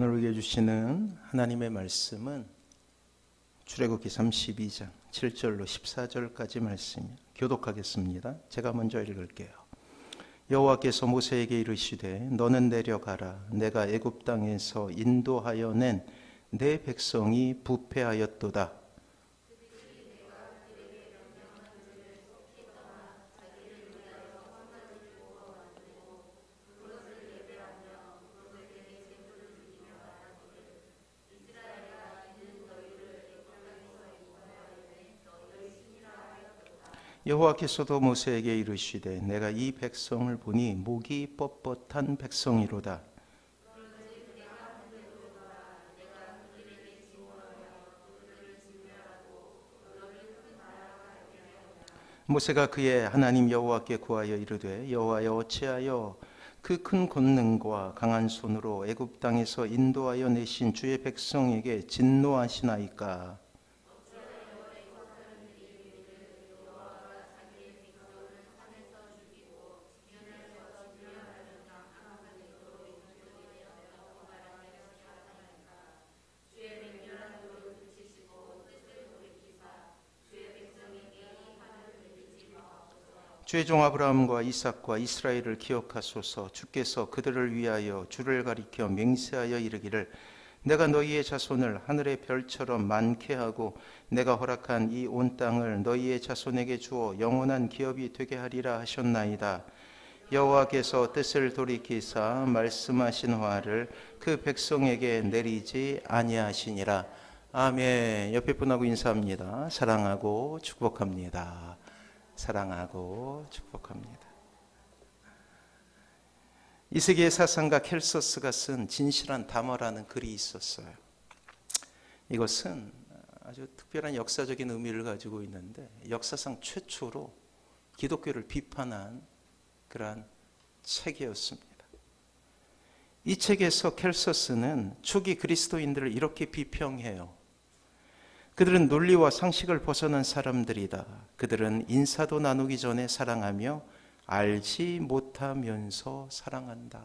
오늘 우리에게 주시는 하나님의 말씀은 출애굽기 32장 7절로 14절까지 말씀이에요. 교독하겠습니다. 제가 먼저 읽을게요. 여호와께서 모세에게 이르시되 너는 내려가라. 내가 애굽 땅에서 인도하여 낸 내 백성이 부패하였도다. 여호와께서도 모세에게 이르시되 내가 이 백성을 보니 목이 뻣뻣한 백성이로다. 모세가 그의 하나님 여호와께 구하여 이르되 여호와여 어찌하여 그 큰 권능과 강한 손으로 애굽 땅에서 인도하여 내신 주의 백성에게 진노하시나이까. 주의 종 아브라함과 이삭과 이스라엘을 기억하소서. 주께서 그들을 위하여 주를 가리켜 맹세하여 이르기를 내가 너희의 자손을 하늘의 별처럼 많게 하고 내가 허락한 이 온 땅을 너희의 자손에게 주어 영원한 기업이 되게 하리라 하셨나이다. 여호와께서 뜻을 돌이키사 말씀하신 화를 그 백성에게 내리지 아니하시니라. 아멘. 옆에 분하고 인사합니다. 사랑하고 축복합니다. 사랑하고 축복합니다. 이 세계의 사상가 켈서스가 쓴 진실한 담화라는 글이 있었어요. 이것은 아주 특별한 역사적인 의미를 가지고 있는데 역사상 최초로 기독교를 비판한 그러한 책이었습니다. 이 책에서 켈서스는 초기 그리스도인들을 이렇게 비평해요. 그들은 논리와 상식을 벗어난 사람들이다. 그들은 인사도 나누기 전에 사랑하며 알지 못하면서 사랑한다.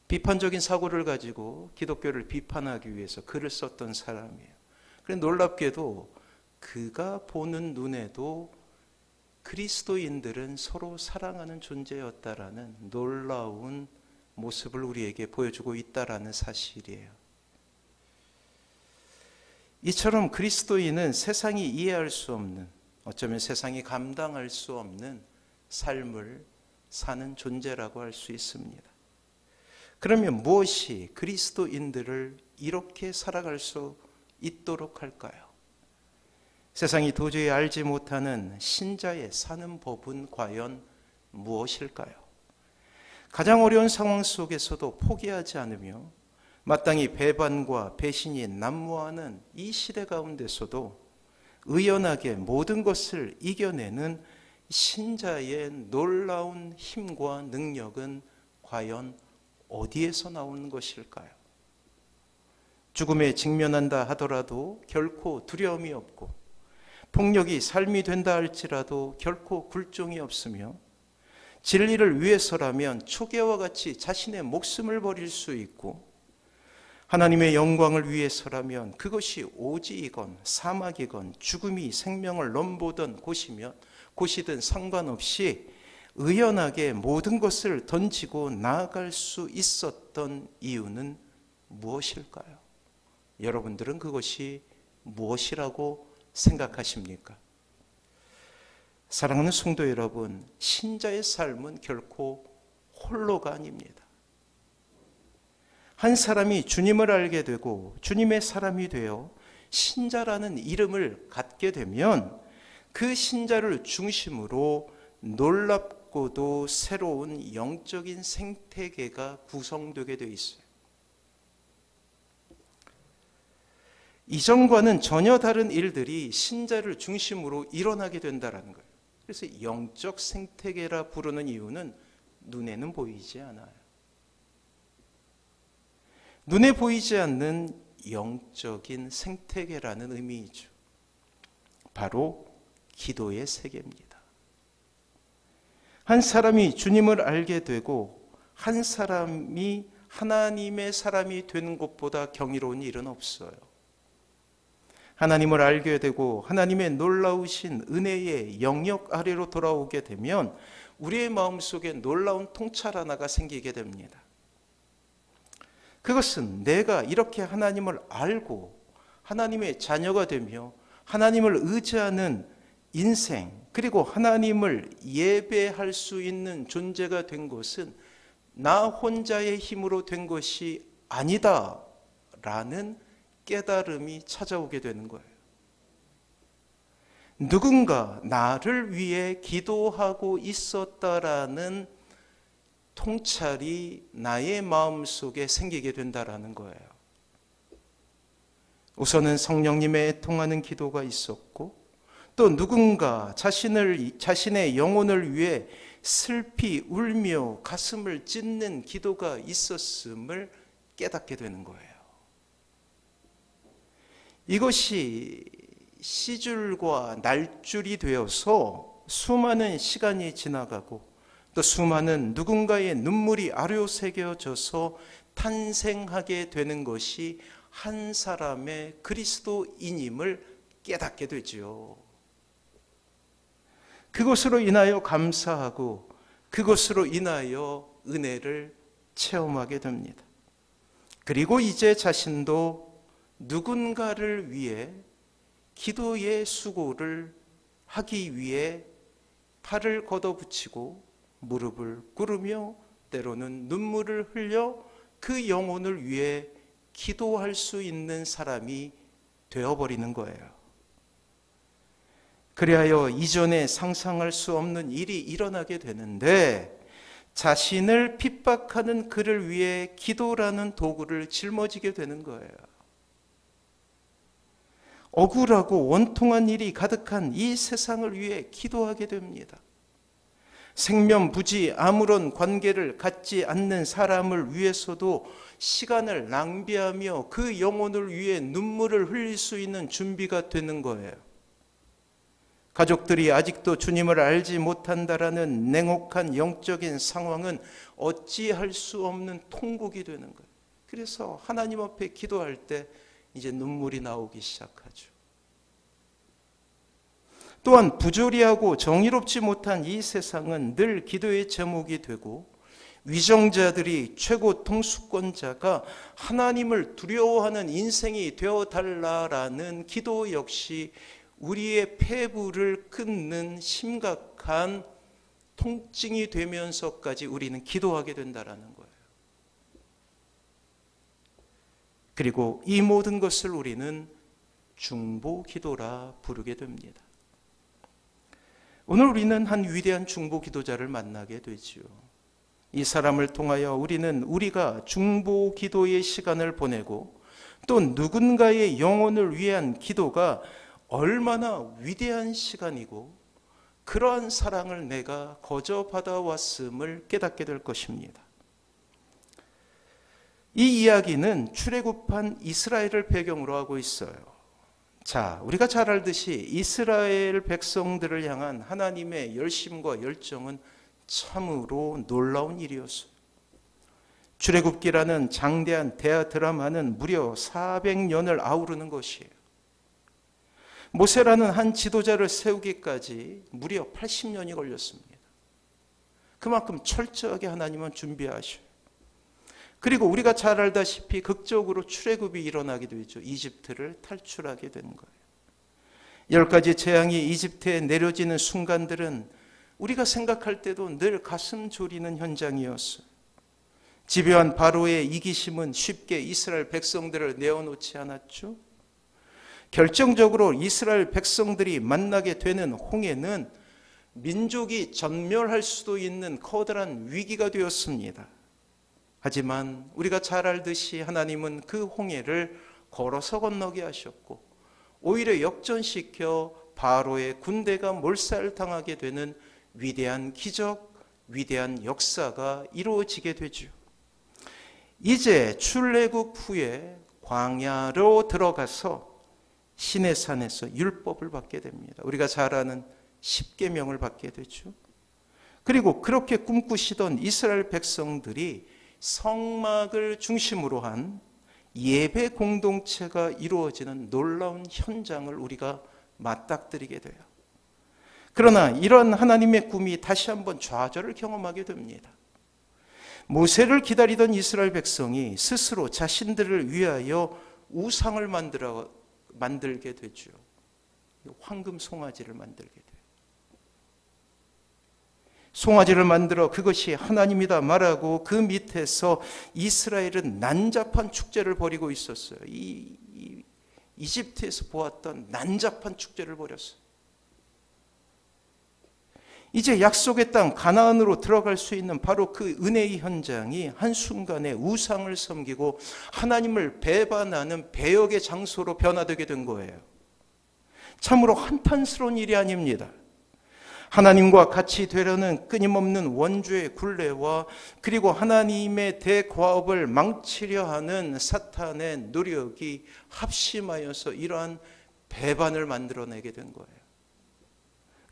비판적인 사고를 가지고 기독교를 비판하기 위해서 글을 썼던 사람이에요. 그런데 놀랍게도 그가 보는 눈에도 그리스도인들은 서로 사랑하는 존재였다라는 놀라운 모습을 우리에게 보여주고 있다라는 사실이에요. 이처럼 그리스도인은 세상이 이해할 수 없는, 어쩌면 세상이 감당할 수 없는 삶을 사는 존재라고 할 수 있습니다. 그러면 무엇이 그리스도인들을 이렇게 살아갈 수 있도록 할까요? 세상이 도저히 알지 못하는 신자의 사는 법은 과연 무엇일까요? 가장 어려운 상황 속에서도 포기하지 않으며 마땅히 배반과 배신이 난무하는 이 시대 가운데서도 의연하게 모든 것을 이겨내는 신자의 놀라운 힘과 능력은 과연 어디에서 나오는 것일까요? 죽음에 직면한다 하더라도 결코 두려움이 없고 폭력이 삶이 된다 할지라도 결코 굴종이 없으며 진리를 위해서라면 초계와 같이 자신의 목숨을 버릴 수 있고 하나님의 영광을 위해서라면 그것이 오지이건 사막이건 죽음이 생명을 넘보던 곳이든 상관없이 의연하게 모든 것을 던지고 나아갈 수 있었던 이유는 무엇일까요? 여러분들은 그것이 무엇이라고 생각하십니까? 사랑하는 성도 여러분, 신자의 삶은 결코 홀로가 아닙니다. 한 사람이 주님을 알게 되고 주님의 사람이 되어 신자라는 이름을 갖게 되면 그 신자를 중심으로 놀랍고도 새로운 영적인 생태계가 구성되게 되어 있어요. 이전과는 전혀 다른 일들이 신자를 중심으로 일어나게 된다는 거예요. 그래서 영적 생태계라 부르는 이유는 눈에는 보이지 않아요. 눈에 보이지 않는 영적인 생태계라는 의미이죠. 바로 기도의 세계입니다. 한 사람이 주님을 알게 되고 한 사람이 하나님의 사람이 되는 것보다 경이로운 일은 없어요. 하나님을 알게 되고 하나님의 놀라우신 은혜의 영역 아래로 돌아오게 되면 우리의 마음속에 놀라운 통찰 하나가 생기게 됩니다. 그것은 내가 이렇게 하나님을 알고 하나님의 자녀가 되며 하나님을 의지하는 인생, 그리고 하나님을 예배할 수 있는 존재가 된 것은 나 혼자의 힘으로 된 것이 아니다라는 깨달음이 찾아오게 되는 거예요. 누군가 나를 위해 기도하고 있었다라는 통찰이 나의 마음속에 생기게 된다라는 거예요. 우선은 성령님의 애통하는 기도가 있었고, 또 누군가 자신의 영혼을 위해 슬피 울며 가슴을 찢는 기도가 있었음을 깨닫게 되는 거예요. 이것이 시줄과 날줄이 되어서 수많은 시간이 지나가고 또 수많은 누군가의 눈물이 아료새겨져서 탄생하게 되는 것이 한 사람의 그리스도인임을 깨닫게 되지요. 그것으로 인하여 감사하고 그것으로 인하여 은혜를 체험하게 됩니다. 그리고 이제 자신도 누군가를 위해 기도의 수고를 하기 위해 팔을 걷어붙이고 무릎을 꿇으며 때로는 눈물을 흘려 그 영혼을 위해 기도할 수 있는 사람이 되어버리는 거예요. 그리하여 이전에 상상할 수 없는 일이 일어나게 되는데, 자신을 핍박하는 그를 위해 기도라는 도구를 짊어지게 되는 거예요. 억울하고 원통한 일이 가득한 이 세상을 위해 기도하게 됩니다. 생면부지 아무런 관계를 갖지 않는 사람을 위해서도 시간을 낭비하며 그 영혼을 위해 눈물을 흘릴 수 있는 준비가 되는 거예요. 가족들이 아직도 주님을 알지 못한다라는 냉혹한 영적인 상황은 어찌할 수 없는 통곡이 되는 거예요. 그래서 하나님 앞에 기도할 때 이제 눈물이 나오기 시작하죠. 또한 부조리하고 정의롭지 못한 이 세상은 늘 기도의 제목이 되고, 위정자들이 최고 통수권자가 하나님을 두려워하는 인생이 되어달라라는 기도 역시 우리의 폐부를 끊는 심각한 통증이 되면서까지 우리는 기도하게 된다라는 거예요. 그리고 이 모든 것을 우리는 중보 기도라 부르게 됩니다. 오늘 우리는 한 위대한 중보 기도자를 만나게 되지요. 이 사람을 통하여 우리는 우리가 중보 기도의 시간을 보내고 또 누군가의 영혼을 위한 기도가 얼마나 위대한 시간이고 그러한 사랑을 내가 거저 받아왔음을 깨닫게 될 것입니다. 이 이야기는 출애굽한 이스라엘을 배경으로 하고 있어요. 자, 우리가 잘 알듯이 이스라엘 백성들을 향한 하나님의 열심과 열정은 참으로 놀라운 일이었어요. 출애굽기라는 장대한 대하 드라마는 무려 400년을 아우르는 것이에요. 모세라는 한 지도자를 세우기까지 무려 80년이 걸렸습니다. 그만큼 철저하게 하나님은 준비하셔요. 그리고 우리가 잘 알다시피 극적으로 출애굽이 일어나게 되죠. 이집트를 탈출하게 된 거예요. 10가지 재앙이 이집트에 내려지는 순간들은 우리가 생각할 때도 늘 가슴 졸이는 현장이었어요. 집요한 바로의 이기심은 쉽게 이스라엘 백성들을 내어놓지 않았죠. 결정적으로 이스라엘 백성들이 만나게 되는 홍해는 민족이 전멸할 수도 있는 커다란 위기가 되었습니다. 하지만 우리가 잘 알듯이 하나님은 그 홍해를 걸어서 건너게 하셨고 오히려 역전시켜 바로의 군대가 몰살당하게 되는 위대한 기적, 위대한 역사가 이루어지게 되죠. 이제 출애굽 후에 광야로 들어가서 시내산에서 율법을 받게 됩니다. 우리가 잘 아는 십계명을 받게 되죠. 그리고 그렇게 꿈꾸시던 이스라엘 백성들이 성막을 중심으로 한 예배 공동체가 이루어지는 놀라운 현장을 우리가 맞닥뜨리게 돼요. 그러나 이런 하나님의 꿈이 다시 한번 좌절을 경험하게 됩니다. 모세를 기다리던 이스라엘 백성이 스스로 자신들을 위하여 우상을 만들게 되죠. 황금 송아지를 만들게 돼요. 송아지를 만들어 그것이 하나님이다 말하고 그 밑에서 이스라엘은 난잡한 축제를 벌이고 있었어요. 이집트에서 보았던 난잡한 축제를 벌였어요. 이제 약속의 땅 가나안으로 들어갈 수 있는 바로 그 은혜의 현장이 한순간에 우상을 섬기고 하나님을 배반하는 배역의 장소로 변화되게 된 거예요. 참으로 한탄스러운 일이 아닙니다. 하나님과 같이 되려는 끊임없는 원주의 굴레와 그리고 하나님의 대과업을 망치려 하는 사탄의 노력이 합심하여서 이러한 배반을 만들어내게 된 거예요.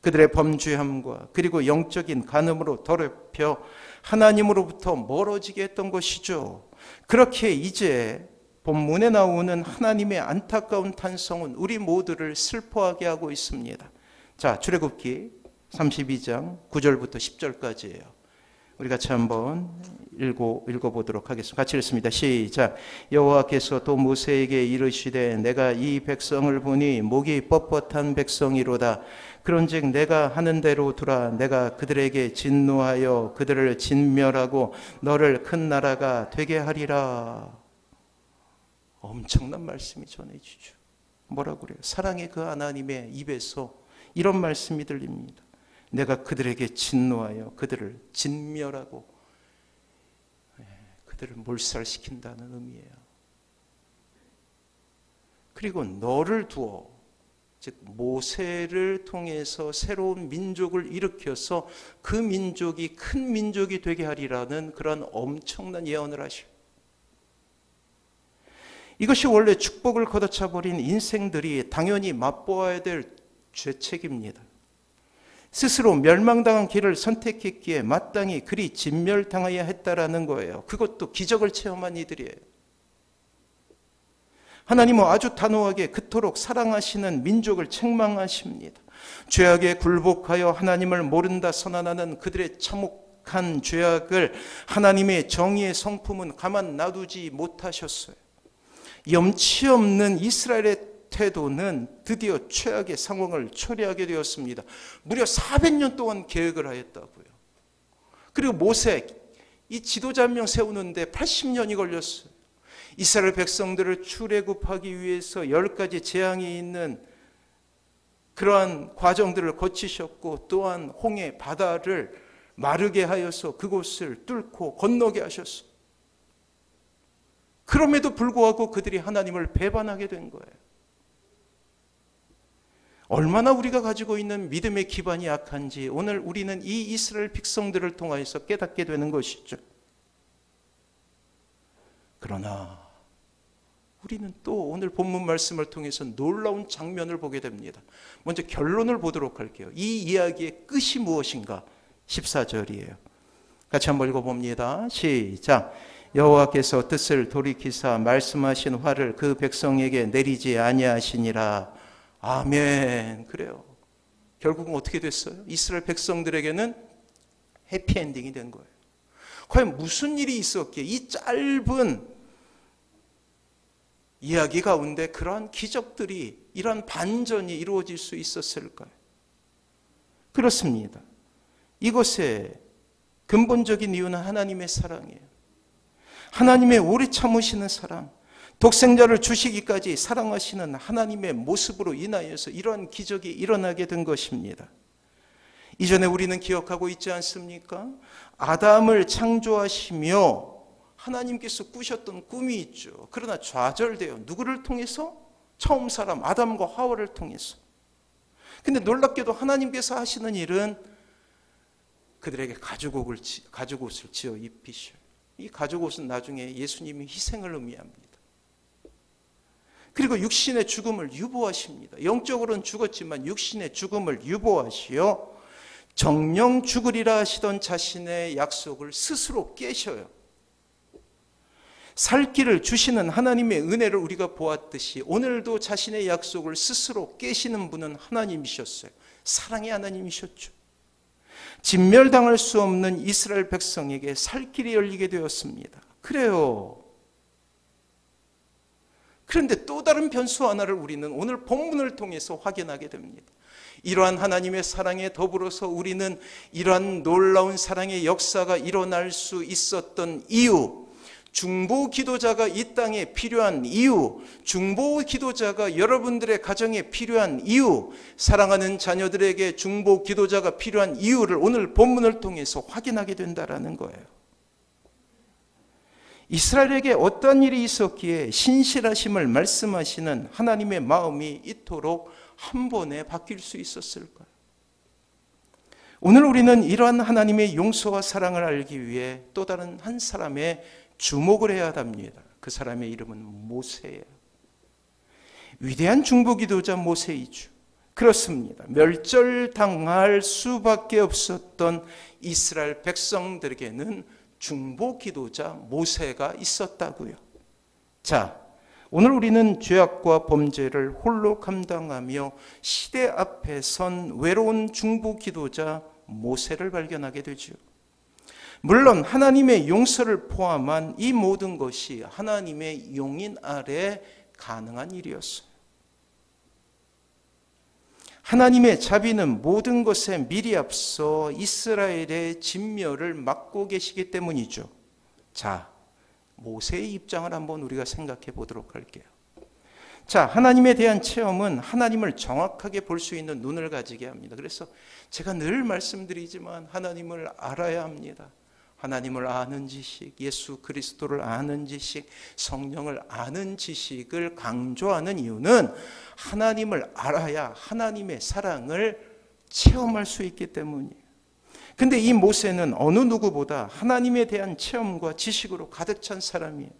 그들의 범죄함과 그리고 영적인 간음으로 더럽혀 하나님으로부터 멀어지게 했던 것이죠. 그렇게 이제 본문에 나오는 하나님의 안타까운 탄성은 우리 모두를 슬퍼하게 하고 있습니다. 자, 출애굽기 32장 9절부터 10절까지예요. 우리 같이 한번 읽어보도록 하겠습니다. 같이 읽습니다. 시작. 여호와께서 또 모세에게 이르시되 내가 이 백성을 보니 목이 뻣뻣한 백성이로다. 그런즉 내가 하는 대로 두라. 내가 그들에게 진노하여 그들을 진멸하고 너를 큰 나라가 되게 하리라. 엄청난 말씀이 전해지죠. 뭐라고 그래요? 사랑의 그 하나님의 입에서 이런 말씀이 들립니다. 내가 그들에게 진노하여 그들을 진멸하고 그들을 몰살시킨다는 의미예요. 그리고 너를 두어, 즉 모세를 통해서 새로운 민족을 일으켜서 그 민족이 큰 민족이 되게 하리라는 그런 엄청난 예언을 하셔요. 이것이 원래 축복을 걷어차버린 인생들이 당연히 맛보아야 될 죄책입니다. 스스로 멸망당한 길을 선택했기에 마땅히 그리 진멸당해야 했다라는 거예요. 그것도 기적을 체험한 이들이에요. 하나님은 아주 단호하게 그토록 사랑하시는 민족을 책망하십니다. 죄악에 굴복하여 하나님을 모른다 선언하는 그들의 참혹한 죄악을 하나님의 정의의 성품은 가만 놔두지 못하셨어요. 염치 없는 이스라엘의 태도는 드디어 최악의 상황을 초래하게 되었습니다. 무려 400년 동안 계획을 하였다고요. 그리고 모세, 이 지도자 한 명 세우는데 80년이 걸렸어요. 이스라엘 백성들을 출애굽하기 위해서 10가지 재앙이 있는 그러한 과정들을 거치셨고 또한 홍해 바다를 마르게 하여서 그곳을 뚫고 건너게 하셨어요. 그럼에도 불구하고 그들이 하나님을 배반하게 된 거예요. 얼마나 우리가 가지고 있는 믿음의 기반이 약한지 오늘 우리는 이 이스라엘 백성들을 통하여서 깨닫게 되는 것이죠. 그러나 우리는 또 오늘 본문 말씀을 통해서 놀라운 장면을 보게 됩니다. 먼저 결론을 보도록 할게요. 이 이야기의 끝이 무엇인가? 14절이에요. 같이 한번 읽어봅니다. 시작. 여호와께서 뜻을 돌이키사 말씀하신 화를 그 백성에게 내리지 아니하시니라. 아멘. 그래요. 결국은 어떻게 됐어요? 이스라엘 백성들에게는 해피엔딩이 된 거예요. 과연 무슨 일이 있었기에 이 짧은 이야기 가운데 그러한 기적들이, 이러한 반전이 이루어질 수 있었을까요? 그렇습니다. 이것의 근본적인 이유는 하나님의 사랑이에요. 하나님의 오래 참으시는 사랑, 독생자를 주시기까지 사랑하시는 하나님의 모습으로 인하여서 이러한 기적이 일어나게 된 것입니다. 이전에 우리는 기억하고 있지 않습니까? 아담을 창조하시며 하나님께서 꾸셨던 꿈이 있죠. 그러나 좌절돼요. 누구를 통해서? 처음 사람 아담과 하와를 통해서. 근데 놀랍게도 하나님께서 하시는 일은 그들에게 가죽옷을 지어 입히셔요. 이 가죽옷은 나중에 예수님이 희생을 의미합니다. 그리고 육신의 죽음을 유보하십니다. 영적으로는 죽었지만 육신의 죽음을 유보하시어 정령 죽으리라 하시던 자신의 약속을 스스로 깨셔요. 살 길을 주시는 하나님의 은혜를 우리가 보았듯이 오늘도 자신의 약속을 스스로 깨시는 분은 하나님이셨어요. 사랑의 하나님이셨죠. 진멸당할 수 없는 이스라엘 백성에게 살 길이 열리게 되었습니다. 그래요. 그런데 또 다른 변수 하나를 우리는 오늘 본문을 통해서 확인하게 됩니다. 이러한 하나님의 사랑에 더불어서 우리는 이러한 놀라운 사랑의 역사가 일어날 수 있었던 이유, 중보 기도자가 이 땅에 필요한 이유, 중보 기도자가 여러분들의 가정에 필요한 이유, 사랑하는 자녀들에게 중보 기도자가 필요한 이유를 오늘 본문을 통해서 확인하게 된다는 거예요. 이스라엘에게 어떤 일이 있었기에 신실하심을 말씀하시는 하나님의 마음이 이토록 한 번에 바뀔 수 있었을까요? 오늘 우리는 이러한 하나님의 용서와 사랑을 알기 위해 또 다른 한 사람의 주목을 해야 합니다. 그 사람의 이름은 모세예요. 위대한 중보기도자 모세이죠. 그렇습니다. 멸절당할 수밖에 없었던 이스라엘 백성들에게는 중보기도자 모세가 있었다고요. 자, 오늘 우리는 죄악과 범죄를 홀로 감당하며 시대 앞에 선 외로운 중보기도자 모세를 발견하게 되죠. 물론 하나님의 용서를 포함한 이 모든 것이 하나님의 용인 아래 가능한 일이었어요. 하나님의 자비는 모든 것에 미리 앞서 이스라엘의 진멸을 막고 계시기 때문이죠. 자, 모세의 입장을 한번 우리가 생각해 보도록 할게요. 자, 하나님에 대한 체험은 하나님을 정확하게 볼 수 있는 눈을 가지게 합니다. 그래서 제가 늘 말씀드리지만 하나님을 알아야 합니다. 하나님을 아는 지식, 예수 그리스도를 아는 지식, 성령을 아는 지식을 강조하는 이유는 하나님을 알아야 하나님의 사랑을 체험할 수 있기 때문이에요. 근데 이 모세는 어느 누구보다 하나님에 대한 체험과 지식으로 가득 찬 사람이에요.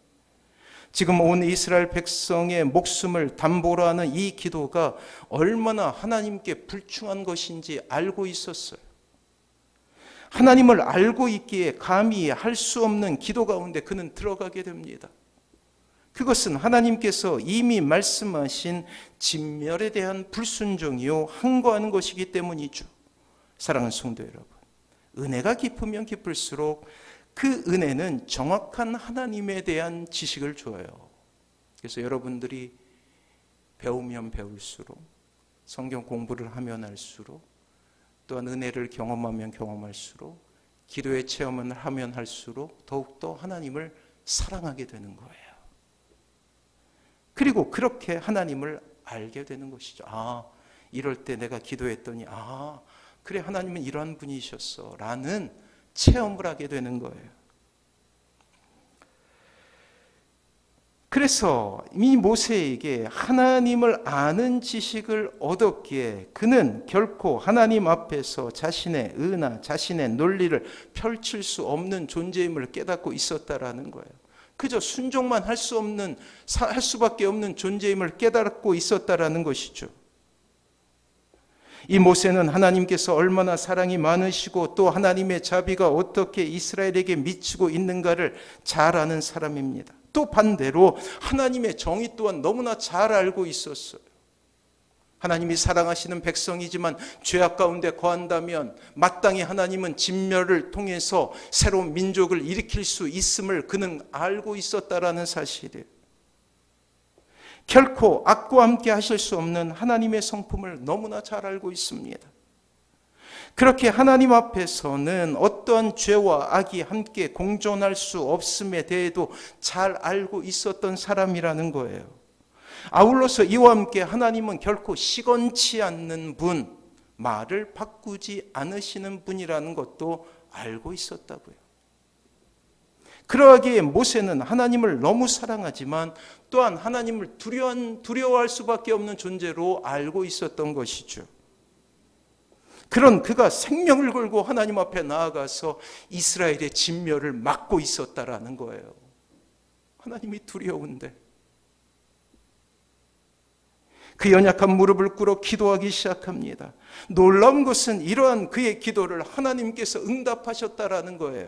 지금 온 이스라엘 백성의 목숨을 담보로 하는 이 기도가 얼마나 하나님께 불충한 것인지 알고 있었어요. 하나님을 알고 있기에 감히 할 수 없는 기도 가운데 그는 들어가게 됩니다. 그것은 하나님께서 이미 말씀하신 진멸에 대한 불순종이요 항거하는 것이기 때문이죠. 사랑하는 성도 여러분, 은혜가 깊으면 깊을수록 그 은혜는 정확한 하나님에 대한 지식을 줘요. 그래서 여러분들이 배우면 배울수록, 성경 공부를 하면 할수록, 또한 은혜를 경험하면 경험할수록, 기도의 체험을 하면 할수록 더욱더 하나님을 사랑하게 되는 거예요. 그리고 그렇게 하나님을 알게 되는 것이죠. 아, 이럴 때 내가 기도했더니 그래, 하나님은 이러한 분이셨어 라는 체험을 하게 되는 거예요. 그래서 이 모세에게 하나님을 아는 지식을 얻었기에 그는 결코 하나님 앞에서 자신의 의나 자신의 논리를 펼칠 수 없는 존재임을 깨닫고 있었다라는 거예요. 그저 순종만 할 수밖에 없는 존재임을 깨닫고 있었다라는 것이죠. 이 모세는 하나님께서 얼마나 사랑이 많으시고 또 하나님의 자비가 어떻게 이스라엘에게 미치고 있는가를 잘 아는 사람입니다. 또 반대로 하나님의 정의 또한 너무나 잘 알고 있었어요. 하나님이 사랑하시는 백성이지만 죄악 가운데 거한다면 마땅히 하나님은 진멸을 통해서 새로운 민족을 일으킬 수 있음을 그는 알고 있었다라는 사실이에요. 결코 악과 함께 하실 수 없는 하나님의 성품을 너무나 잘 알고 있습니다. 그렇게 하나님 앞에서는 어떠한 죄와 악이 함께 공존할 수 없음에 대해도 잘 알고 있었던 사람이라는 거예요. 아울러서 이와 함께 하나님은 결코 시건치 않는 분, 말을 바꾸지 않으시는 분이라는 것도 알고 있었다고요. 그러하기에 모세는 하나님을 너무 사랑하지만 또한 하나님을 두려워할 수밖에 없는 존재로 알고 있었던 것이죠. 그런 그가 생명을 걸고 하나님 앞에 나아가서 이스라엘의 진멸을 막고 있었다라는 거예요. 하나님이 두려운데 그 연약한 무릎을 꿇어 기도하기 시작합니다. 놀라운 것은 이러한 그의 기도를 하나님께서 응답하셨다라는 거예요.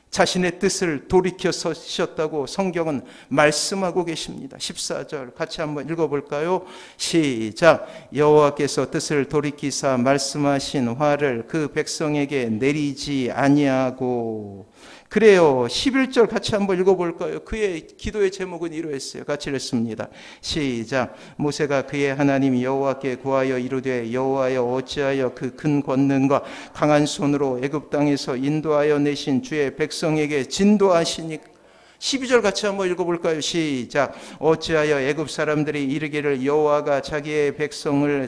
자신의 뜻을 돌이켜 서셨다고 성경은 말씀하고 계십니다. 14절 같이 한번 읽어볼까요? 시작. 여호와께서 뜻을 돌이키사 말씀하신 화를 그 백성에게 내리지 아니하고. 그래요. 11절 같이 한번 읽어볼까요? 그의 기도의 제목은 이러했어요. 같이 읽습니다. 시작. 모세가 그의 하나님 여호와께 구하여 이르되 여호와여 어찌하여 그 큰 권능과 강한 손으로 애굽 땅에서 인도하여 내신 주의 백성에게 진도하시니까. 12절 같이 한번 읽어볼까요? 시작. 어찌하여 애굽 사람들이 이르기를 여호와가 자기의 백성을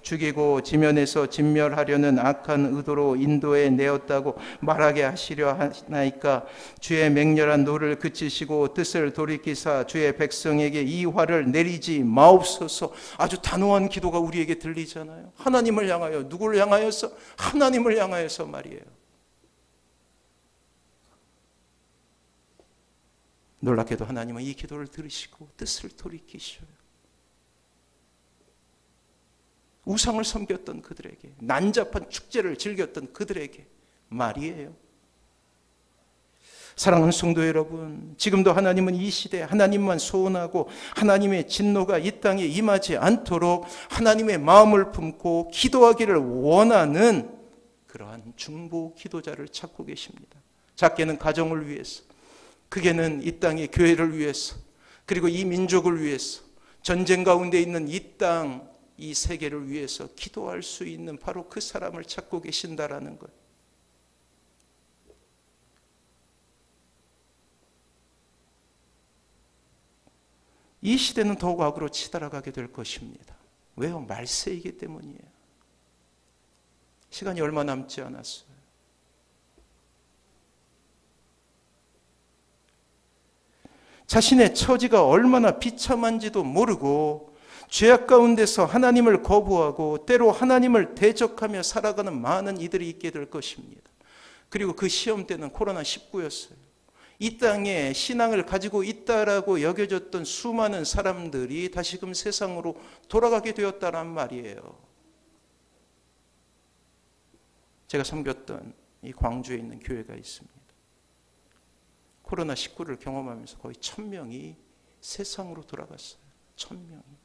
죽이고 지면에서 진멸하려는 악한 의도로 인도해 내었다고 말하게 하시려 하나이까. 주의 맹렬한 노를 그치시고 뜻을 돌이키사 주의 백성에게 이 화를 내리지 마옵소서. 아주 단호한 기도가 우리에게 들리잖아요. 하나님을 향하여. 누구를 향하여서? 하나님을 향하여서 말이에요. 놀랍게도 하나님은 이 기도를 들으시고 뜻을 돌이키셔요. 우상을 섬겼던 그들에게, 난잡한 축제를 즐겼던 그들에게 말이에요. 사랑하는 성도 여러분, 지금도 하나님은 이 시대에 하나님만 소원하고 하나님의 진노가 이 땅에 임하지 않도록 하나님의 마음을 품고 기도하기를 원하는 그러한 중보 기도자를 찾고 계십니다. 작게는 가정을 위해서, 크게는 이 땅의 교회를 위해서, 그리고 이 민족을 위해서, 전쟁 가운데 있는 이 땅, 이 세계를 위해서 기도할 수 있는 바로 그 사람을 찾고 계신다라는 것. 이 시대는 더욱 악으로 치달아가게 될 것입니다. 왜요? 말세이기 때문이에요. 시간이 얼마 남지 않았어요. 자신의 처지가 얼마나 비참한지도 모르고 죄악 가운데서 하나님을 거부하고 때로 하나님을 대적하며 살아가는 많은 이들이 있게 될 것입니다. 그리고 그 시험 때는 코로나19였어요. 이 땅에 신앙을 가지고 있다라고 여겨졌던 수많은 사람들이 다시금 세상으로 돌아가게 되었다란 말이에요. 제가 섬겼던 이 광주에 있는 교회가 있습니다. 코로나19를 경험하면서 거의 1000명이 세상으로 돌아갔어요. 1000명이.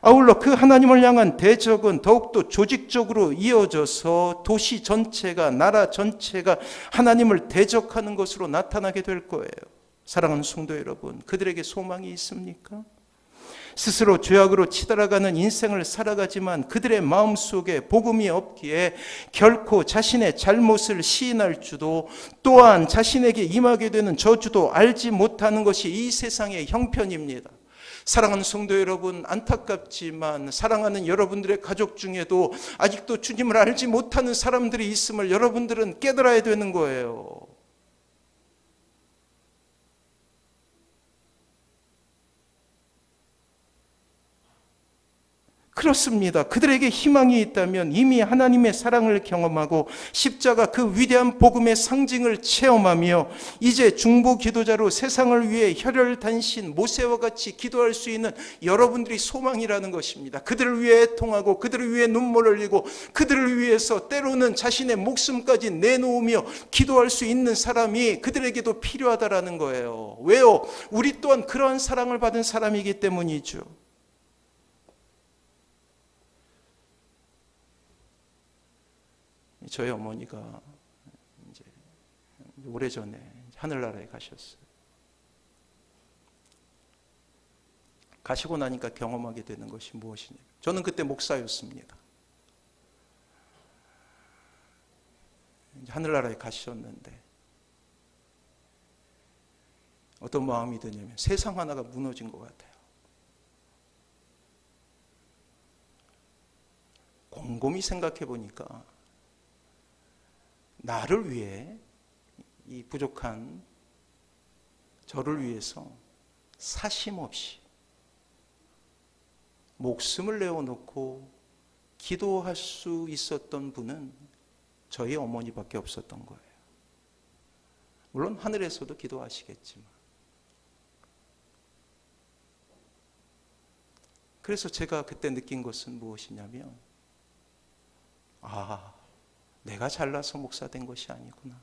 아울러 그 하나님을 향한 대적은 더욱더 조직적으로 이어져서 도시 전체가, 나라 전체가 하나님을 대적하는 것으로 나타나게 될 거예요. 사랑하는 성도 여러분, 그들에게 소망이 있습니까? 스스로 죄악으로 치달아가는 인생을 살아가지만 그들의 마음속에 복음이 없기에 결코 자신의 잘못을 시인할 줄도, 또한 자신에게 임하게 되는 저주도 알지 못하는 것이 이 세상의 형편입니다. 사랑하는 성도 여러분, 안타깝지만 사랑하는 여러분들의 가족 중에도 아직도 주님을 알지 못하는 사람들이 있음을 여러분들은 깨달아야 되는 거예요. 그렇습니다. 그들에게 희망이 있다면 이미 하나님의 사랑을 경험하고 십자가 그 위대한 복음의 상징을 체험하며 이제 중보 기도자로 세상을 위해 혈혈단신 모세와 같이 기도할 수 있는 여러분들이 소망이라는 것입니다. 그들을 위해 애통하고 그들을 위해 눈물을 흘리고 그들을 위해서 때로는 자신의 목숨까지 내놓으며 기도할 수 있는 사람이 그들에게도 필요하다라는 거예요. 왜요? 우리 또한 그러한 사랑을 받은 사람이기 때문이죠. 저희 어머니가 이제 오래전에 하늘나라에 가셨어요. 가시고 나니까 경험하게 되는 것이 무엇이냐. 저는 그때 목사였습니다. 하늘나라에 가셨는데 어떤 마음이 드냐면 세상 하나가 무너진 것 같아요. 곰곰이 생각해 보니까 나를 위해, 이 부족한 저를 위해서 사심없이 목숨을 내어놓고 기도할 수 있었던 분은 저희 어머니밖에 없었던 거예요. 물론 하늘에서도 기도하시겠지만. 그래서 제가 그때 느낀 것은 무엇이냐면, 내가 잘나서 목사 된 것이 아니구나.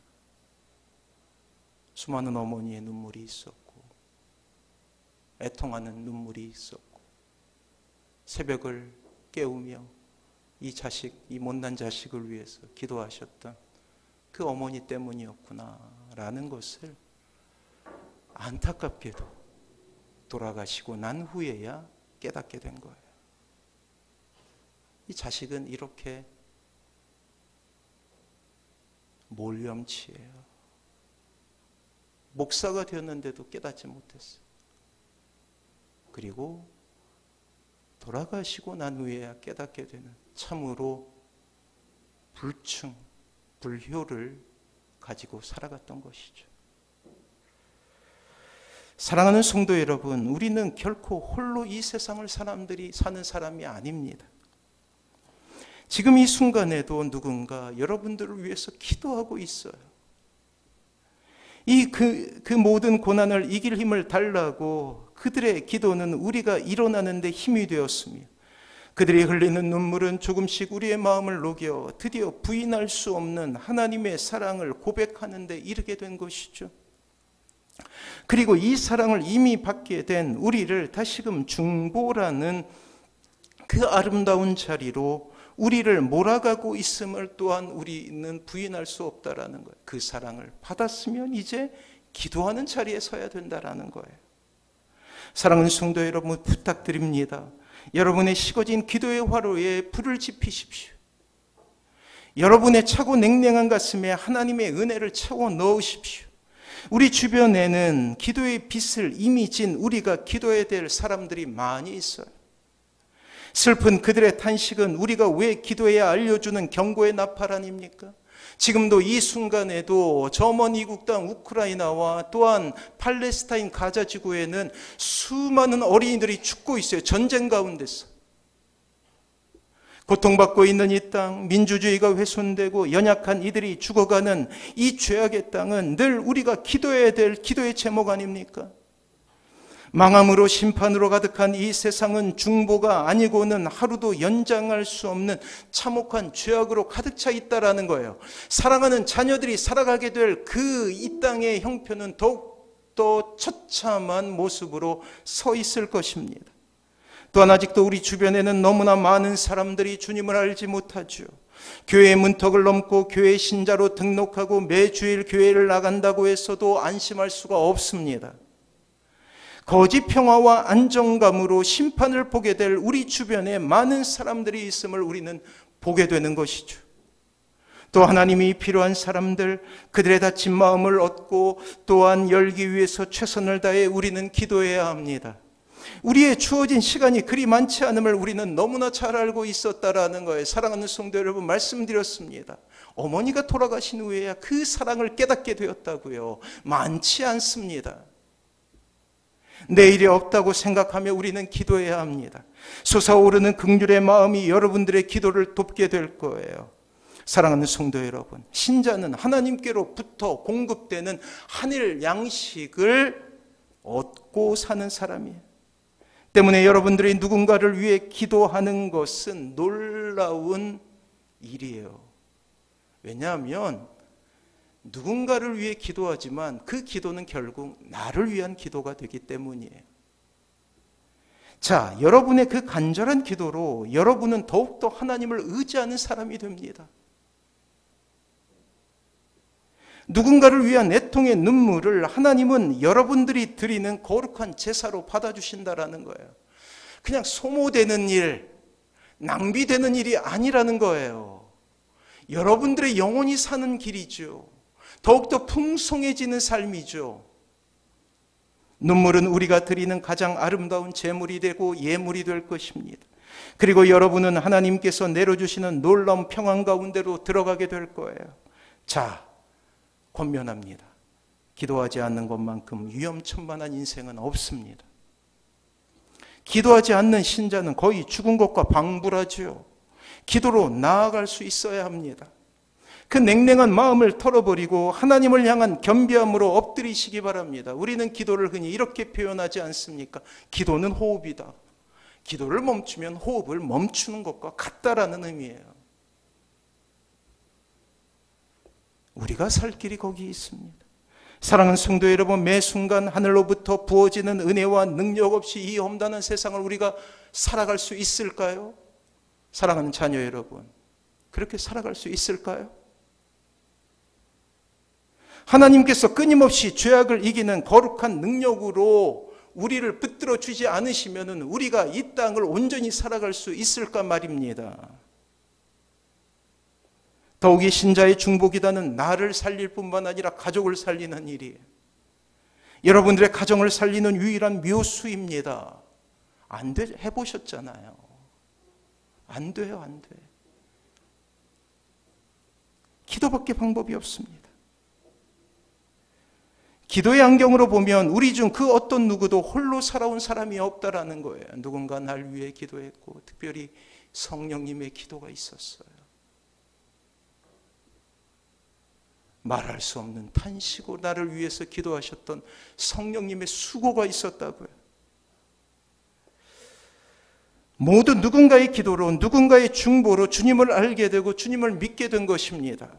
수많은 어머니의 눈물이 있었고, 애통하는 눈물이 있었고, 새벽을 깨우며 이 자식, 이 못난 자식을 위해서 기도하셨던 그 어머니 때문이었구나라는 것을 안타깝게도 돌아가시고 난 후에야 깨닫게 된 거예요. 이 자식은 이렇게 몰염치예요. 목사가 되었는데도 깨닫지 못했어요. 그리고 돌아가시고 난 후에야 깨닫게 되는 참으로 불충, 불효를 가지고 살아갔던 것이죠. 사랑하는 성도 여러분, 우리는 결코 홀로 이 세상을 사는 사람이 아닙니다. 지금 이 순간에도 누군가 여러분들을 위해서 기도하고 있어요. 그 모든 고난을 이길 힘을 달라고 그들의 기도는 우리가 일어나는 데 힘이 되었으며, 그들이 흘리는 눈물은 조금씩 우리의 마음을 녹여 드디어 부인할 수 없는 하나님의 사랑을 고백하는 데 이르게 된 것이죠. 그리고 이 사랑을 이미 받게 된 우리를 다시금 중보라는 그 아름다운 자리로 우리를 몰아가고 있음을 또한 우리는 부인할 수 없다라는 거예요. 그 사랑을 받았으면 이제 기도하는 자리에 서야 된다라는 거예요. 사랑하는 성도 여러분, 부탁드립니다. 여러분의 식어진 기도의 화로에 불을 지피십시오. 여러분의 차고 냉랭한 가슴에 하나님의 은혜를 채워 넣으십시오. 우리 주변에는 기도의 빛을 이미 진 우리가 기도해야 될 사람들이 많이 있어요. 슬픈 그들의 탄식은 우리가 왜 기도해야 알려주는 경고의 나팔 아닙니까? 지금도 이 순간에도 저 먼 이국 땅 우크라이나와 또한 팔레스타인 가자 지구에는 수많은 어린이들이 죽고 있어요. 전쟁 가운데서. 고통받고 있는 이 땅, 민주주의가 훼손되고 연약한 이들이 죽어가는 이 죄악의 땅은 늘 우리가 기도해야 될 기도의 제목 아닙니까? 망함으로 심판으로 가득한 이 세상은 중보가 아니고는 하루도 연장할 수 없는 참혹한 죄악으로 가득 차 있다라는 거예요. 사랑하는 자녀들이 살아가게 될 그 이 땅의 형편은 더욱더 처참한 모습으로 서 있을 것입니다. 또한 아직도 우리 주변에는 너무나 많은 사람들이 주님을 알지 못하죠. 교회의 문턱을 넘고 교회 신자로 등록하고 매주일 교회를 나간다고 해서도 안심할 수가 없습니다. 거짓 평화와 안정감으로 심판을 보게 될 우리 주변에 많은 사람들이 있음을 우리는 보게 되는 것이죠. 또 하나님이 필요한 사람들, 그들의 다친 마음을 얻고 또한 열기 위해서 최선을 다해 우리는 기도해야 합니다. 우리의 주어진 시간이 그리 많지 않음을 우리는 너무나 잘 알고 있었다라는 거예요. 사랑하는 성도 여러분, 말씀드렸습니다. 어머니가 돌아가신 후에야 그 사랑을 깨닫게 되었다고요. 많지 않습니다. 내일이 없다고 생각하며 우리는 기도해야 합니다. 솟아오르는 긍휼의 마음이 여러분들의 기도를 돕게 될 거예요. 사랑하는 성도 여러분, 신자는 하나님께로부터 공급되는 한일 양식을 얻고 사는 사람이에요. 때문에 여러분들이 누군가를 위해 기도하는 것은 놀라운 일이에요. 왜냐하면 누군가를 위해 기도하지만 그 기도는 결국 나를 위한 기도가 되기 때문이에요. 자, 여러분의 그 간절한 기도로 여러분은 더욱더 하나님을 의지하는 사람이 됩니다. 누군가를 위한 애통의 눈물을 하나님은 여러분들이 드리는 거룩한 제사로 받아주신다라는 거예요. 그냥 소모되는 일, 낭비되는 일이 아니라는 거예요. 여러분들의 영혼이 사는 길이죠. 더욱더 풍성해지는 삶이죠. 눈물은 우리가 드리는 가장 아름다운 제물이 되고 예물이 될 것입니다. 그리고 여러분은 하나님께서 내려주시는 놀라운 평안 가운데로 들어가게 될 거예요. 자, 권면합니다. 기도하지 않는 것만큼 위험천만한 인생은 없습니다. 기도하지 않는 신자는 거의 죽은 것과 방불하죠. 기도로 나아갈 수 있어야 합니다. 그 냉랭한 마음을 털어버리고 하나님을 향한 겸비함으로 엎드리시기 바랍니다. 우리는 기도를 흔히 이렇게 표현하지 않습니까? 기도는 호흡이다. 기도를 멈추면 호흡을 멈추는 것과 같다라는 의미예요. 우리가 살 길이 거기 있습니다. 사랑하는 성도 여러분, 매 순간 하늘로부터 부어지는 은혜와 능력 없이 이 험난한 세상을 우리가 살아갈 수 있을까요? 사랑하는 자녀 여러분, 그렇게 살아갈 수 있을까요? 하나님께서 끊임없이 죄악을 이기는 거룩한 능력으로 우리를 붙들어 주지 않으시면 우리가 이 땅을 온전히 살아갈 수 있을까 말입니다. 더욱이 신자의 중복이다는 나를 살릴 뿐만 아니라 가족을 살리는 일이에요. 여러분들의 가정을 살리는 유일한 묘수입니다. 안 돼, 해보셨잖아요. 안 돼요, 안 돼. 기도밖에 방법이 없습니다. 기도의 안경으로 보면 우리 중 그 어떤 누구도 홀로 살아온 사람이 없다라는 거예요. 누군가 날 위해 기도했고 특별히 성령님의 기도가 있었어요. 말할 수 없는 탄식으로 나를 위해서 기도하셨던 성령님의 수고가 있었다고요. 모두 누군가의 기도로, 누군가의 중보로 주님을 알게 되고 주님을 믿게 된 것입니다.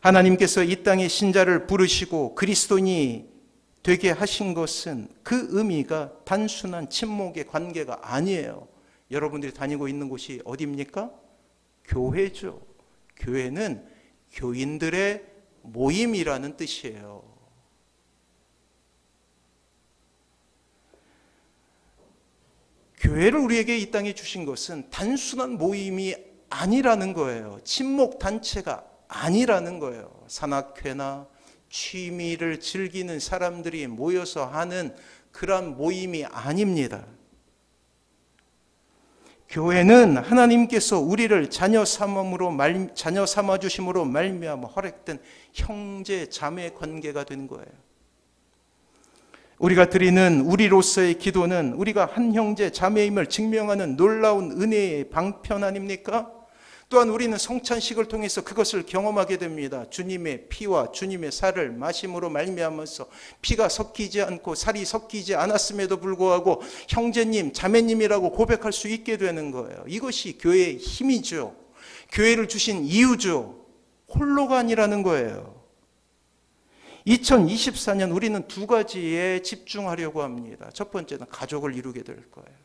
하나님께서 이 땅에 신자를 부르시고 그리스도인이 되게 하신 것은 그 의미가 단순한 친목의 관계가 아니에요. 여러분들이 다니고 있는 곳이 어디입니까? 교회죠. 교회는 교인들의 모임이라는 뜻이에요. 교회를 우리에게 이 땅에 주신 것은 단순한 모임이 아니라는 거예요. 친목 단체가 아니라는 거예요. 산악회나 취미를 즐기는 사람들이 모여서 하는 그런 모임이 아닙니다. 교회는 하나님께서 우리를 자녀 삼아 주심으로 말미암아 허락된 형제 자매 관계가 된 거예요. 우리가 드리는 우리로서의 기도는 우리가 한 형제 자매임을 증명하는 놀라운 은혜의 방편 아닙니까? 또한 우리는 성찬식을 통해서 그것을 경험하게 됩니다. 주님의 피와 주님의 살을 마심으로 말미암아서 피가 섞이지 않고 살이 섞이지 않았음에도 불구하고 형제님, 자매님이라고 고백할 수 있게 되는 거예요. 이것이 교회의 힘이죠. 교회를 주신 이유죠. 홀로가 아니라는 거예요. 2024년 우리는 두 가지에 집중하려고 합니다. 첫 번째는 가족을 이루게 될 거예요.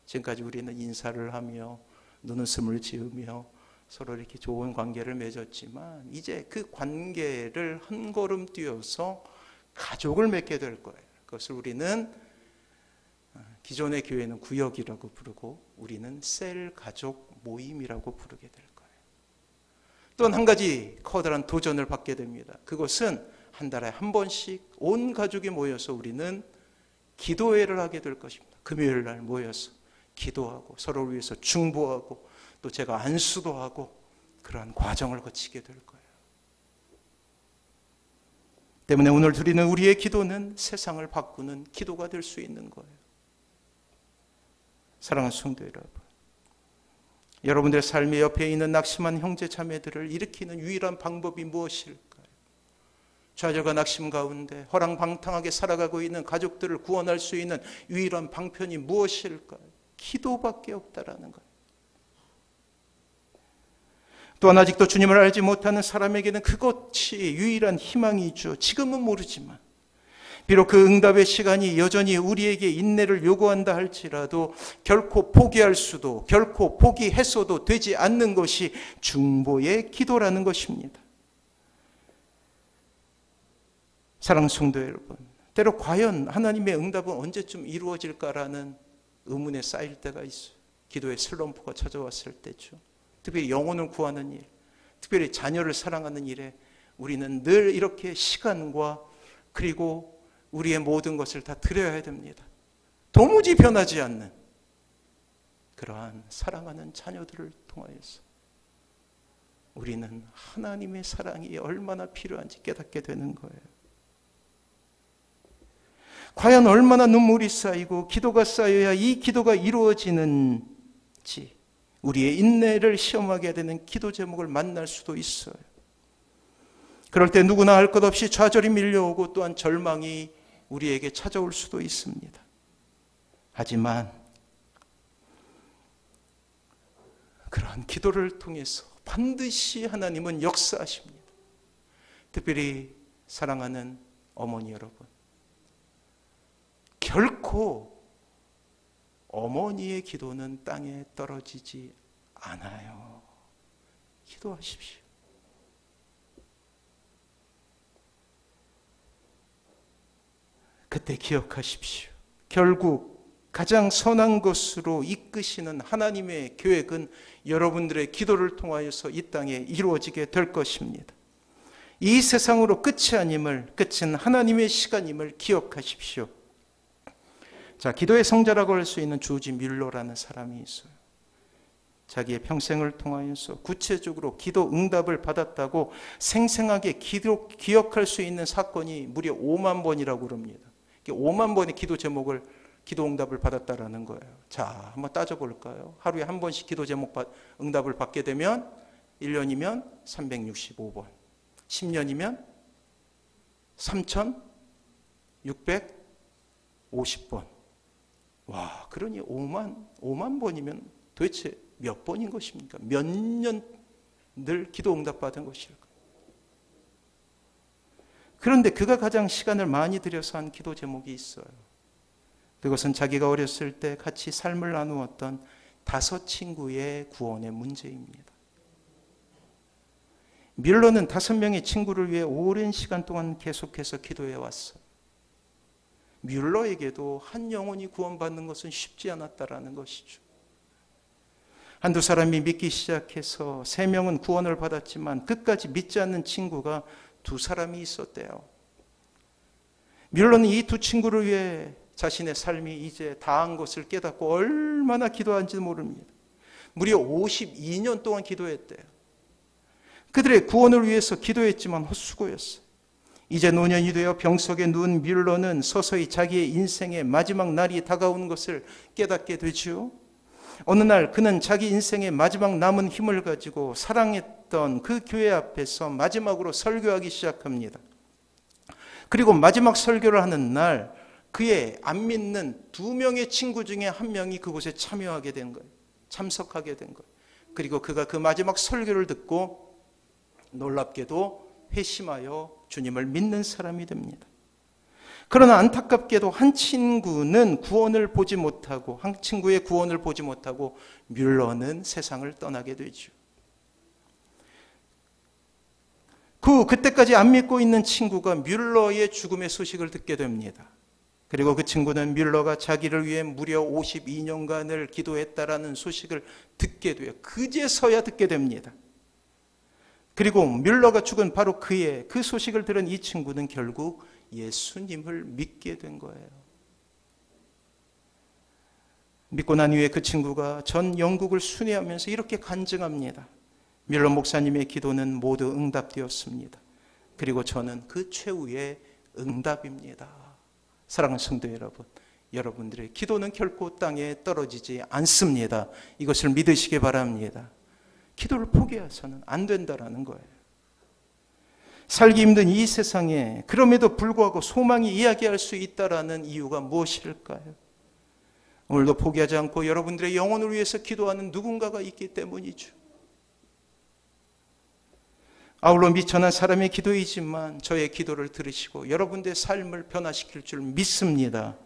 지금까지 우리는 인사를 하며 눈웃음을 지으며 서로 이렇게 좋은 관계를 맺었지만 이제 그 관계를 한 걸음 뛰어서 가족을 맺게 될 거예요. 그것을 우리는 기존의 교회는 구역이라고 부르고 우리는 셀 가족 모임이라고 부르게 될 거예요. 또 한 가지 커다란 도전을 받게 됩니다. 그것은 한 달에 한 번씩 온 가족이 모여서 우리는 기도회를 하게 될 것입니다. 금요일 날 모여서 기도하고 서로를 위해서 중보하고 또 제가 안수도 하고 그러한 과정을 거치게 될 거예요. 때문에 오늘 드리는 우리의 기도는 세상을 바꾸는 기도가 될 수 있는 거예요. 사랑하는 성도 여러분, 여러분들의 삶의 옆에 있는 낙심한 형제 자매들을 일으키는 유일한 방법이 무엇일까요? 좌절과 낙심 가운데 허랑방탕하게 살아가고 있는 가족들을 구원할 수 있는 유일한 방편이 무엇일까요? 기도밖에 없다라는 거예요. 또한 아직도 주님을 알지 못하는 사람에게는 그것이 유일한 희망이죠. 지금은 모르지만 비록 그 응답의 시간이 여전히 우리에게 인내를 요구한다 할지라도 결코 포기할 수도 결코 포기해서도 되지 않는 것이 중보의 기도라는 것입니다. 사랑하는 성도 여러분, 때로 과연 하나님의 응답은 언제쯤 이루어질까라는 의문에 쌓일 때가 있어요. 기도의 슬럼프가 찾아왔을 때죠. 특별히 영혼을 구하는 일, 특별히 자녀를 사랑하는 일에 우리는 늘 이렇게 시간과 그리고 우리의 모든 것을 다 드려야 됩니다. 도무지 변하지 않는 그러한 사랑하는 자녀들을 통하여서 우리는 하나님의 사랑이 얼마나 필요한지 깨닫게 되는 거예요. 과연 얼마나 눈물이 쌓이고 기도가 쌓여야 이 기도가 이루어지는지 우리의 인내를 시험하게 되는 기도 제목을 만날 수도 있어요. 그럴 때 누구나 할 것 없이 좌절이 밀려오고 또한 절망이 우리에게 찾아올 수도 있습니다. 하지만 그러한 기도를 통해서 반드시 하나님은 역사하십니다. 특별히 사랑하는 어머니 여러분, 결코 어머니의 기도는 땅에 떨어지지 않아요. 기도하십시오. 그때 기억하십시오. 결국 가장 선한 것으로 이끄시는 하나님의 계획은 여러분들의 기도를 통하여서 이 땅에 이루어지게 될 것입니다. 이 세상으로 끝이 아님을, 끝은 하나님의 시간임을 기억하십시오. 자, 기도의 성자라고 할 수 있는 조지 뮬러라는 사람이 있어요. 자기의 평생을 통하여서 구체적으로 기도 응답을 받았다고 생생하게 기억할 수 있는 사건이 무려 5만 번이라고 그럽니다. 5만 번의 기도 제목을, 기도 응답을 받았다라는 거예요. 자, 한번 따져볼까요? 하루에 한 번씩 기도 제목 응답을 받게 되면 1년이면 365번, 10년이면 3650번. 와, 그러니 5만 번이면 도대체 몇 번인 것입니까? 몇 년들 기도 응답 받은 것일까? 그런데 그가 가장 시간을 많이 들여서 한 기도 제목이 있어요. 그것은 자기가 어렸을 때 같이 삶을 나누었던 5 친구의 구원의 문제입니다. 뮬러는 5명의 친구를 위해 오랜 시간 동안 계속해서 기도해 왔어요. 뮬러에게도 한 영혼이 구원받는 것은 쉽지 않았다라는 것이죠. 한두 사람이 믿기 시작해서 3명은 구원을 받았지만 끝까지 믿지 않는 친구가 2사람이 있었대요. 뮬러는 이 2 친구를 위해 자신의 삶이 이제 다한 것을 깨닫고 얼마나 기도한지 모릅니다. 무려 52년 동안 기도했대요. 그들의 구원을 위해서 기도했지만 헛수고였어요. 이제 노년이 되어 병석에 누운 뮬러는 서서히 자기의 인생의 마지막 날이 다가온 것을 깨닫게 되죠. 어느 날 그는 자기 인생의 마지막 남은 힘을 가지고 사랑했던 그 교회 앞에서 마지막으로 설교하기 시작합니다. 그리고 마지막 설교를 하는 날 그의 안 믿는 2명의 친구 중에 1명이 그곳에 참여하게 된 거예요. 참석하게 된 거예요. 그리고 그가 그 마지막 설교를 듣고 놀랍게도 회심하여 주님을 믿는 사람이 됩니다. 그러나 안타깝게도 한 친구는 구원을 보지 못하고, 한 친구의 구원을 보지 못하고 뮬러는 세상을 떠나게 되죠. 그때까지 안 믿고 있는 친구가 뮬러의 죽음의 소식을 듣게 됩니다. 그리고 그 친구는 뮬러가 자기를 위해 무려 52년간을 기도했다라는 소식을 듣게 돼요. 그제서야 듣게 됩니다. 그리고 뮬러가 죽은 바로 그 소식을 들은 이 친구는 결국 예수님을 믿게 된 거예요. 믿고 난 후에 그 친구가 전 영국을 순회하면서 이렇게 간증합니다. 뮬러 목사님의 기도는 모두 응답되었습니다. 그리고 저는 그 최후의 응답입니다. 사랑하는 성도 여러분, 여러분들의 기도는 결코 땅에 떨어지지 않습니다. 이것을 믿으시기 바랍니다. 기도를 포기해서는 안 된다라는 거예요. 살기 힘든 이 세상에 그럼에도 불구하고 소망이 이야기할 수 있다라는 이유가 무엇일까요? 오늘도 포기하지 않고 여러분들의 영혼을 위해서 기도하는 누군가가 있기 때문이죠. 아울러 미천한 사람의 기도이지만 저의 기도를 들으시고 여러분들의 삶을 변화시킬 줄 믿습니다.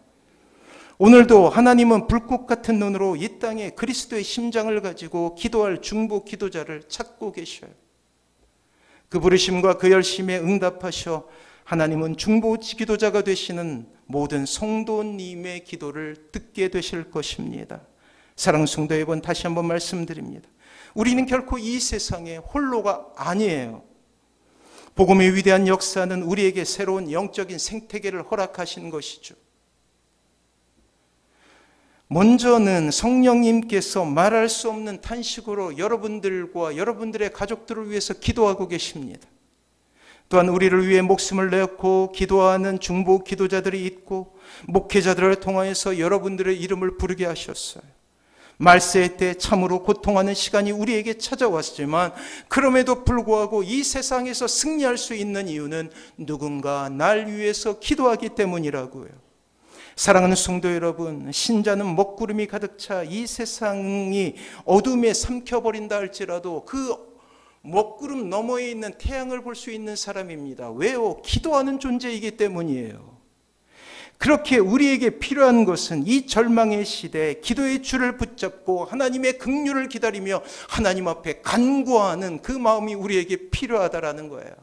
오늘도 하나님은 불꽃 같은 눈으로 이 땅에 그리스도의 심장을 가지고 기도할 중보 기도자를 찾고 계셔요. 그 부르심과 그 열심에 응답하셔 하나님은 중보 기도자가 되시는 모든 성도님의 기도를 듣게 되실 것입니다. 사랑하는 성도 여러분, 다시 한번 말씀드립니다. 우리는 결코 이 세상에 홀로가 아니에요. 복음의 위대한 역사는 우리에게 새로운 영적인 생태계를 허락하신 것이죠. 먼저는 성령님께서 말할 수 없는 탄식으로 여러분들과 여러분들의 가족들을 위해서 기도하고 계십니다. 또한 우리를 위해 목숨을 내었고 기도하는 중보 기도자들이 있고 목회자들을 통하여서 여러분들의 이름을 부르게 하셨어요. 말세 때 참으로 고통하는 시간이 우리에게 찾아왔지만 그럼에도 불구하고 이 세상에서 승리할 수 있는 이유는 누군가 날 위해서 기도하기 때문이라고요. 사랑하는 성도 여러분, 신자는 먹구름이 가득 차 이 세상이 어둠에 삼켜버린다 할지라도 그 먹구름 너머에 있는 태양을 볼 수 있는 사람입니다. 왜요? 기도하는 존재이기 때문이에요. 그렇게 우리에게 필요한 것은 이 절망의 시대에 기도의 줄을 붙잡고 하나님의 긍휼을 기다리며 하나님 앞에 간구하는 그 마음이 우리에게 필요하다라는 거예요.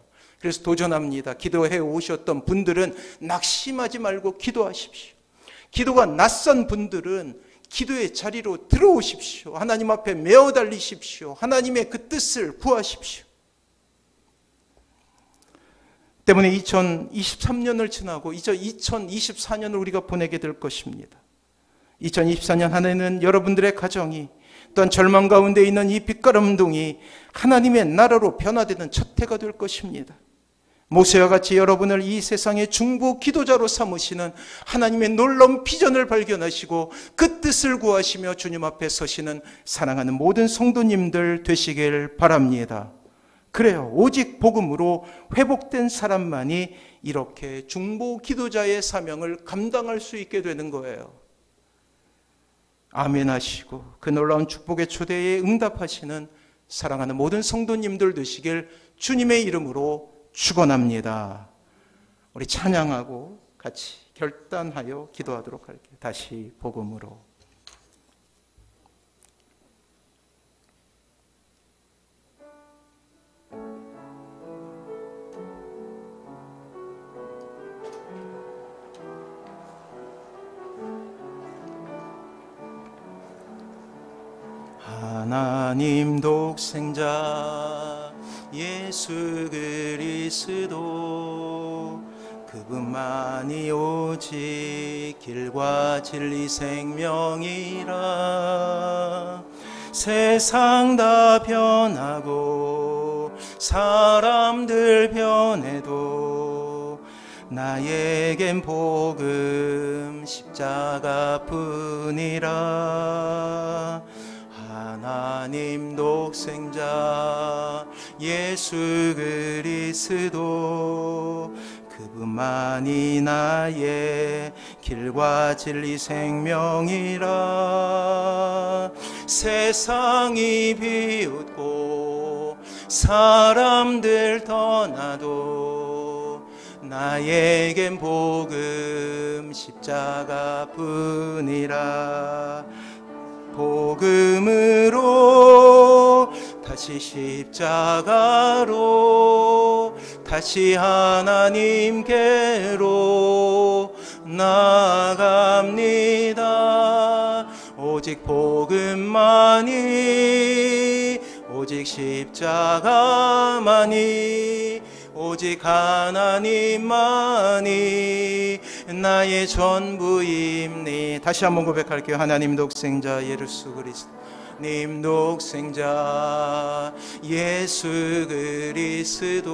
그래서 도전합니다. 기도해 오셨던 분들은 낙심하지 말고 기도하십시오. 기도가 낯선 분들은 기도의 자리로 들어오십시오. 하나님 앞에 메어 달리십시오. 하나님의 그 뜻을 구하십시오. 때문에 2023년을 지나고 이제 2024년을 우리가 보내게 될 것입니다. 2024년 한 해는 여러분들의 가정이 또한 절망 가운데 있는 이 빛가람동이 하나님의 나라로 변화되는 첫 해가 될 것입니다. 모세와 같이 여러분을 이 세상의 중보 기도자로 삼으시는 하나님의 놀라운 비전을 발견하시고 그 뜻을 구하시며 주님 앞에 서시는 사랑하는 모든 성도님들 되시길 바랍니다. 그래요. 오직 복음으로 회복된 사람만이 이렇게 중보 기도자의 사명을 감당할 수 있게 되는 거예요. 아멘 하시고 그 놀라운 축복의 초대에 응답하시는 사랑하는 모든 성도님들 되시길 주님의 이름으로 축원합니다. 우리 찬양하고 같이 결단하여 기도하도록 할게요. 다시 복음으로. 하나님 독생자 예수 그리스도 그분만이 오직 길과 진리 생명이라. 세상 다 변하고 사람들 변해도 나에겐 복음 십자가뿐이라. 하나님 독생자 예수 그리스도 그분만이 나의 길과 진리 생명이라. 세상이 비웃고 사람들 떠나도 나에겐 복음 십자가뿐이라. 복음으로 다시 십자가로 다시 하나님께로 나아갑니다. 오직 복음만이 오직 십자가만이 오직 하나님만이 나의 전부입니. 다시 한번 고백할게요. 하나님 독생자 예수 그리스도 님 독생자 예수 그리스도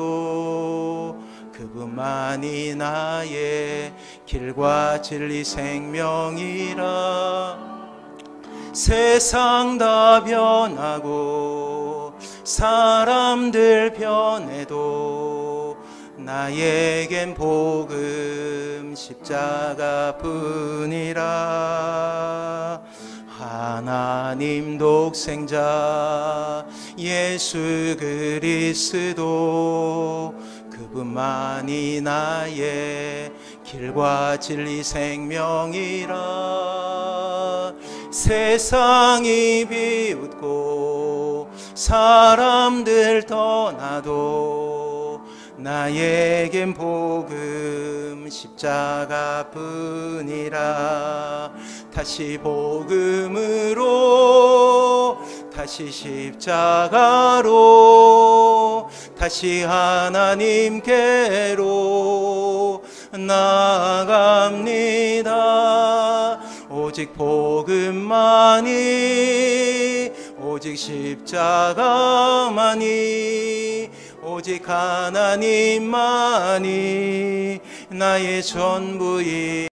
그분만이 나의 길과 진리 생명이라. 세상 다 변하고 사람들 변해도 나에겐 복음 십자가뿐이라. 하나님 독생자 예수 그리스도 그분만이 나의 길과 진리 생명이라. 세상이 비웃고 사람들 떠나도 나에겐 복음 십자가뿐이라. 다시 복음으로 다시 십자가로 다시 하나님께로 나아갑니다. 오직 복음만이 오직 십자가만이 오직 하나님만이 나의 전부이